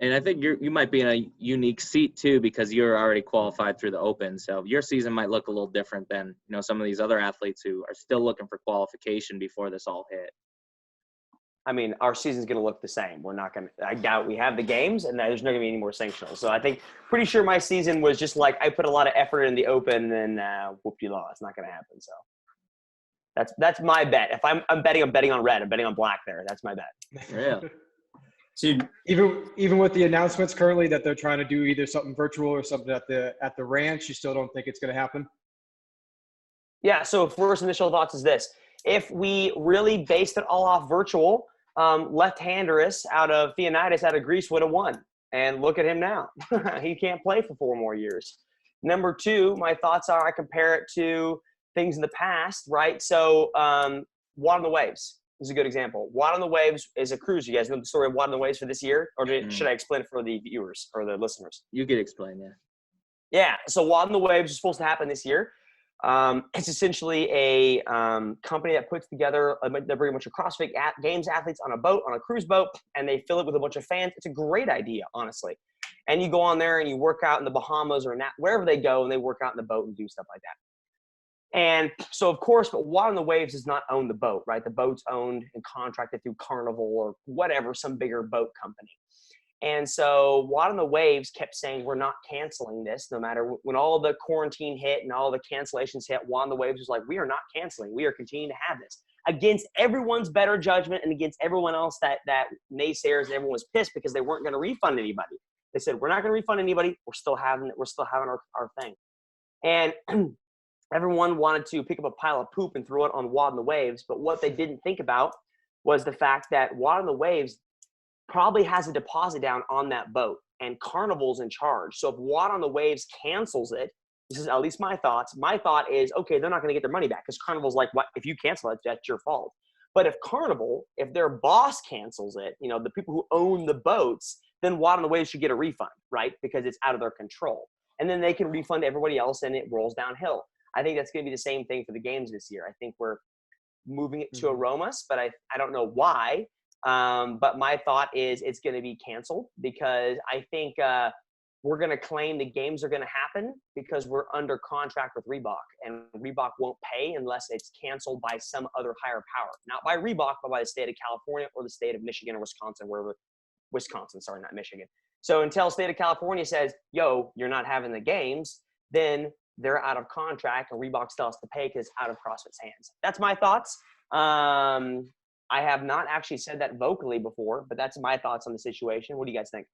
And I think you might be in a unique seat too, because you're already qualified through the Open. So your season might look a little different than, some of these other athletes who are still looking for qualification before this all hit. I mean, our season's going to look the same. I doubt we have the games, and there's not going to be any more sanctionals. So I think, pretty sure my season was just like, I put a lot of effort in the Open, and whoop-de-law, it's not going to happen. So that's my bet. If I'm betting on red. I'm betting on black there. That's my bet. Yeah. So even with the announcements currently that they're trying to do either something virtual or something at the ranch, you still don't think it's going to happen? Yeah. So first initial thoughts is this: if we really based it all off virtual, left-handerus out of Theonidas out of Greece would have won. And look at him now. He can't play for 4 more years. Number 2, my thoughts are I compare it to things in the past, right? So Watt on the Waves is a good example. Watt on the Waves is a cruise. You guys know the story of Watt on the Waves for this year? Or should I explain it for the viewers or the listeners? You could explain that. Yeah. So Watt on the Waves is supposed to happen this year. It's essentially a company that puts together, they bring a bunch of CrossFit Games athletes on a boat, on a cruise boat, and they fill it with a bunch of fans. It's a great idea, honestly. And you go on there and you work out in the Bahamas or wherever they go, and they work out in the boat and do stuff like that. And so, of course, but Watt on the Waves does not own the boat, right? The boat's owned and contracted through Carnival or whatever, some bigger boat company. And so Watt on the Waves kept saying, we're not canceling this, no matter when all the quarantine hit and all the cancellations hit. Watt on the Waves was like, we are not canceling. We are continuing to have this against everyone's better judgment and against everyone else that naysayers, and everyone was pissed because they weren't going to refund anybody. They said, we're not going to refund anybody. We're still having it. We're still having our thing. And everyone wanted to pick up a pile of poop and throw it on Watt on the Waves. But what they didn't think about was the fact that Watt on the Waves probably has a deposit down on that boat, and Carnival's in charge. So if Watt on the Waves cancels it, this is at least my thoughts. My thought is, okay, they're not going to get their money back because Carnival's like, what if you cancel it? That's your fault. But if Carnival, if their boss cancels it, the people who own the boats, then Watt on the Waves should get a refund, right? Because it's out of their control. And then they can refund everybody else, and it rolls downhill. I think that's going to be the same thing for the games this year. I think we're moving it to Aromas, but I don't know why. But my thought is it's going to be canceled because I think we're going to claim the games are going to happen because we're under contract with Reebok, and Reebok won't pay unless it's canceled by some other higher power. Not by Reebok, but by the state of California or the state of Michigan or Wisconsin, sorry, not Michigan. So until state of California says, yo, you're not having the games, then they're out of contract and Reebok still has to pay because it's out of CrossFit's hands. That's my thoughts. I have not actually said that vocally before, but that's my thoughts on the situation. What do you guys think?